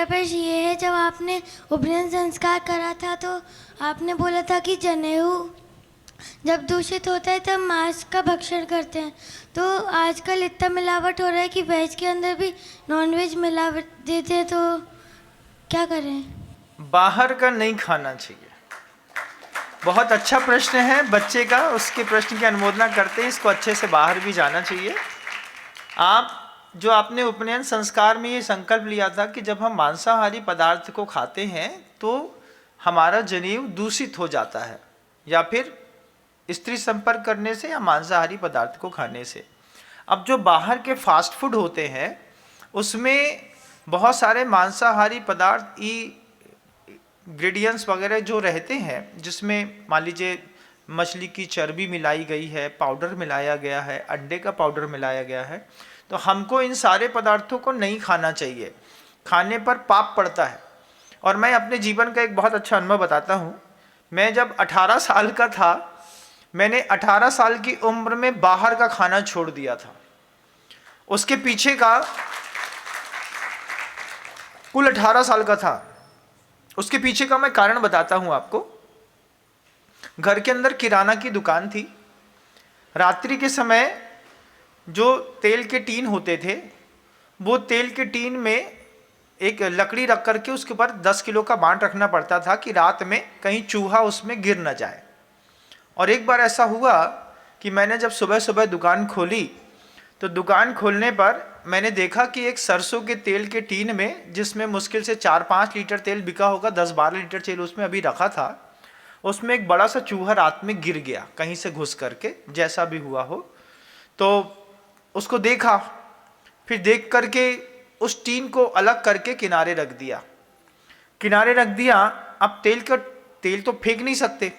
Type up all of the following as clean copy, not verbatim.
पेश ये है, जब आपने उपनयन संस्कार करा था तो आपने बोला था कि जनेऊ जब दूषित होता है तब मांस का भक्षण करते हैं। तो आजकल इतना मिलावट हो रहा है कि वेज के अंदर भी नॉन वेज मिलावट देते हैं, तो क्या करें? बाहर का नहीं खाना चाहिए। बहुत अच्छा प्रश्न है बच्चे का, उसके प्रश्न की अनुमोदना करते हैं। इसको अच्छे से बाहर भी जाना चाहिए। आपने उपनयन संस्कार में ये संकल्प लिया था कि जब हम मांसाहारी पदार्थ को खाते हैं तो हमारा जनेऊ दूषित हो जाता है, या फिर स्त्री संपर्क करने से या मांसाहारी पदार्थ को खाने से। अब जो बाहर के फास्ट फूड होते हैं उसमें बहुत सारे मांसाहारी पदार्थ इंग्रेडिएंट्स वगैरह जो रहते हैं, जिसमें मान लीजिए मछली की चर्बी मिलाई गई है, पाउडर मिलाया गया है, अंडे का पाउडर मिलाया गया है, तो हमको इन सारे पदार्थों को नहीं खाना चाहिए। खाने पर पाप पड़ता है। और मैं अपने जीवन का एक बहुत अच्छा अनुभव बताता हूँ। मैं जब 18 साल का था, मैंने 18 साल की उम्र में बाहर का खाना छोड़ दिया था। उसके पीछे का कुल 18 साल का था। उसके पीछे का मैं कारण बताता हूं आपको। घर के अंदर किराना की दुकान थी। रात्रि के समय जो तेल के टीन होते थे, वो तेल के टीन में एक लकड़ी रख करके उसके ऊपर 10 किलो का बांट रखना पड़ता था कि रात में कहीं चूहा उसमें गिर न जाए। और एक बार ऐसा हुआ कि मैंने जब सुबह सुबह दुकान खोली तो दुकान खोलने पर मैंने देखा कि एक सरसों के तेल के टीन में, जिसमें मुश्किल से 4-5 लीटर तेल बिका होगा, 10-12 लीटर तेल उसमें अभी रखा था, उसमें एक बड़ा सा चूहा रात में गिर गया कहीं से घुस करके, जैसा भी हुआ हो। तो उसको देखा, फिर देख करके उस टीन को अलग करके किनारे रख दिया। अब तेल तो फेंक नहीं सकते।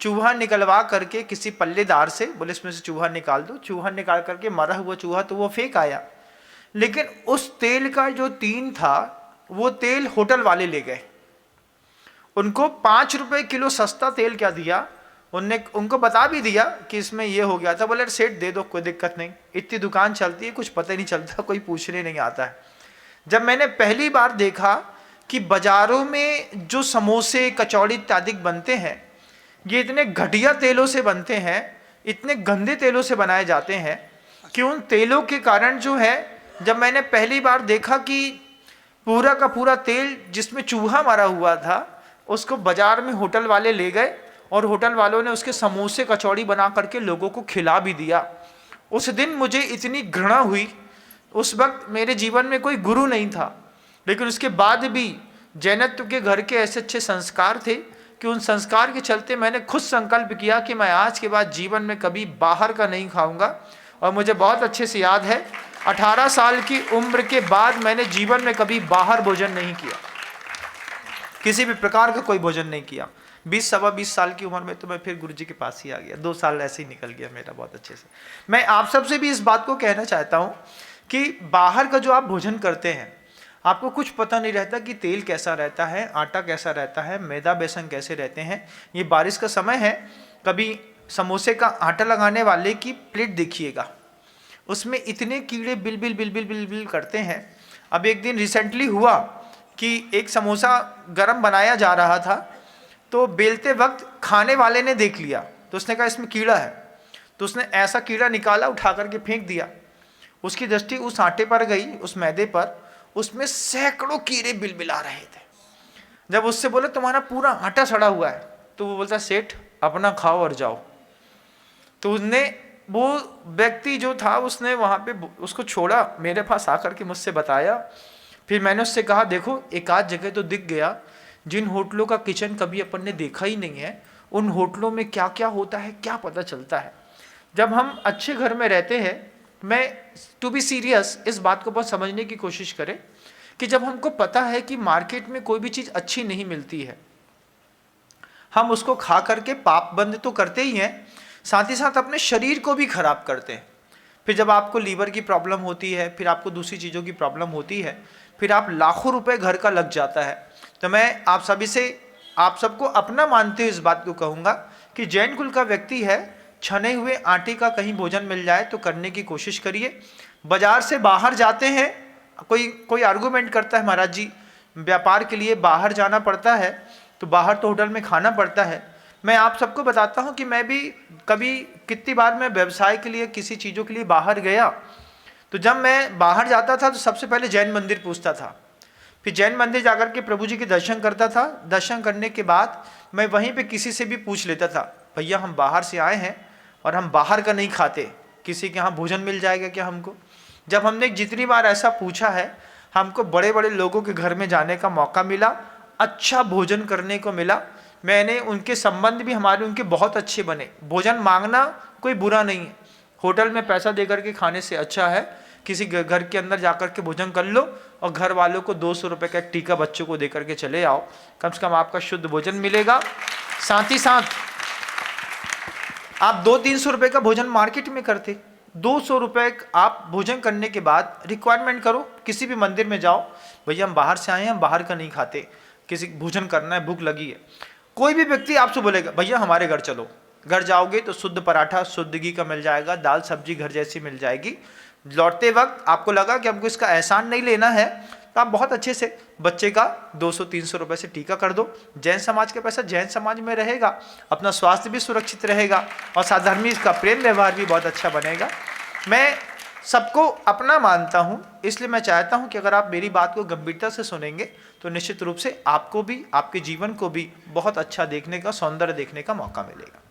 चूहा निकलवा करके किसी पल्लेदार से बोले इसमें से चूहा निकाल दो। चूहा निकाल करके मरा हुआ चूहा तो वो फेंक आया, लेकिन उस तेल का जो टीन था वो तेल होटल वाले ले गए। उनको 5 रुपए किलो सस्ता तेल क्या दिया, उनको बता भी दिया कि इसमें ये हो गया था। बोले सेठ दे दो, कोई दिक्कत नहीं, इतनी दुकान चलती है, कुछ पता नहीं चलता, कोई पूछने नहीं आता है। जब मैंने पहली बार देखा कि बाजारों में जो समोसे कचौड़ी इत्यादि बनते हैं, ये इतने घटिया तेलों से बनते हैं, इतने गंदे तेलों से बनाए जाते हैं कि उन तेलों के कारण जो है, जब मैंने पहली बार देखा कि पूरा का पूरा तेल जिसमें चूहा मरा हुआ था, उसको बाजार में होटल वाले ले गए और होटल वालों ने उसके समोसे कचौड़ी बना करके लोगों को खिला भी दिया। उस दिन मुझे इतनी घृणा हुई। उस वक्त मेरे जीवन में कोई गुरु नहीं था, लेकिन उसके बाद भी जैनत्व के घर के ऐसे अच्छे संस्कार थे कि उन संस्कार के चलते मैंने खुद संकल्प किया कि मैं आज के बाद जीवन में कभी बाहर का नहीं खाऊंगा। और मुझे बहुत अच्छे से याद है, 18 साल की उम्र के बाद मैंने जीवन में कभी बाहर भोजन नहीं किया, किसी भी प्रकार का कोई भोजन नहीं किया। 20-22 साल की उम्र में तो मैं फिर गुरु जी के पास ही आ गया। 2 साल ऐसे ही निकल गया मेरा बहुत अच्छे से। मैं आप सबसे भी इस बात को कहना चाहता हूँ कि बाहर का जो आप भोजन करते हैं, आपको कुछ पता नहीं रहता कि तेल कैसा रहता है, आटा कैसा रहता है, मैदा बेसन कैसे रहते हैं। ये बारिश का समय है, कभी समोसे का आटा लगाने वाले की प्लेट देखिएगा, उसमें इतने कीड़े bill bill bill bill bill bill करते हैं। अब एक दिन रिसेंटली हुआ कि एक समोसा गरम बनाया जा रहा था, तो बेलते वक्त खाने वाले ने देख लिया, तो उसने कहा इसमें कीड़ा है। तो उसने ऐसा कीड़ा निकाला, उठा करके फेंक दिया। उसकी दृष्टि उस आटे पर गई, उस मैदे पर, उसमें सैकड़ों कीड़े बिलबिला रहे थे। जब उससे बोले तुम्हारा पूरा आटा सड़ा हुआ है, तो वो बोलता सेठ अपना खाओ और जाओ। तो वो व्यक्ति जो था उसने वहां पे उसको छोड़ा, मेरे पास आकर के मुझसे बताया। फिर मैंने उससे कहा देखो, एक आध जगह तो दिख गया, जिन होटलों का किचन कभी अपन ने देखा ही नहीं है, उन होटलों में क्या क्या होता है क्या पता चलता है। जब हम अच्छे घर में रहते हैं, मैं टू बी सीरियस इस बात को बहुत समझने की कोशिश करें कि जब हमको पता है कि मार्केट में कोई भी चीज़ अच्छी नहीं मिलती है, हम उसको खा करके पाप बंद तो करते ही हैं, साथ ही साथ अपने शरीर को भी खराब करते हैं। फिर जब आपको लीवर की प्रॉब्लम होती है, फिर आपको दूसरी चीज़ों की प्रॉब्लम होती है, फिर आप लाखों रुपए घर का लग जाता है। तो मैं आप सभी से, आप सबको अपना मानते हुए इस बात को कहूँगा कि जैन कुल का व्यक्ति है, छने हुए आटे का कहीं भोजन मिल जाए तो करने की कोशिश करिए। बाजार से बाहर जाते हैं, कोई आर्गुमेंट करता है महाराज जी व्यापार के लिए बाहर जाना पड़ता है, तो बाहर तो होटल में खाना पड़ता है। मैं आप सबको बताता हूँ कि मैं भी कभी कितनी बार मैं व्यवसाय के लिए किसी चीज़ों के लिए बाहर गया, तो जब मैं बाहर जाता था तो सबसे पहले जैन मंदिर पूछता था, फिर जैन मंदिर जाकर के प्रभु जी के दर्शन करता था। दर्शन करने के बाद मैं वहीं पे किसी से भी पूछ लेता था, भैया हम बाहर से आए हैं और हम बाहर का नहीं खाते, किसी के यहाँ भोजन मिल जाएगा क्या हमको। जब हमने जितनी बार ऐसा पूछा है, हमको बड़े बड़े लोगों के घर में जाने का मौका मिला, अच्छा भोजन करने को मिला। मैंने उनके संबंध भी हमारे उनके बहुत अच्छे बने। भोजन मांगना कोई बुरा नहीं है, होटल में पैसा देकर के खाने से अच्छा है किसी घर के अंदर जाकर के भोजन कर लो और घर वालों को 200 रुपये का एक टीका बच्चों को देकर के चले आओ, कम से कम आपका शुद्ध भोजन मिलेगा। साथ ही साथ आप 200-300 रुपये का भोजन मार्केट में करते, 200 रुपये आप भोजन करने के बाद रिक्वायरमेंट करो, किसी भी मंदिर में जाओ, भैया हम बाहर से आए हैं, हम बाहर का नहीं खाते, किसी भोजन करना है, भूख लगी है। कोई भी व्यक्ति आपसे बोलेगा भैया हमारे घर चलो, घर जाओगे तो शुद्ध पराठा शुद्ध घी का मिल जाएगा, दाल सब्जी घर जैसी मिल जाएगी। लौटते वक्त आपको लगा कि हमको इसका एहसान नहीं लेना है, तो आप बहुत अच्छे से बच्चे का 200-300 रुपये से टीका कर दो। जैन समाज का पैसा जैन समाज में रहेगा, अपना स्वास्थ्य भी सुरक्षित रहेगा और साधर्मी का प्रेम व्यवहार भी बहुत अच्छा बनेगा। मैं सबको अपना मानता हूँ, इसलिए मैं चाहता हूँ कि अगर आप मेरी बात को गंभीरता से सुनेंगे तो निश्चित रूप से आपको भी, आपके जीवन को भी बहुत अच्छा देखने का, सौंदर्य देखने का मौका मिलेगा।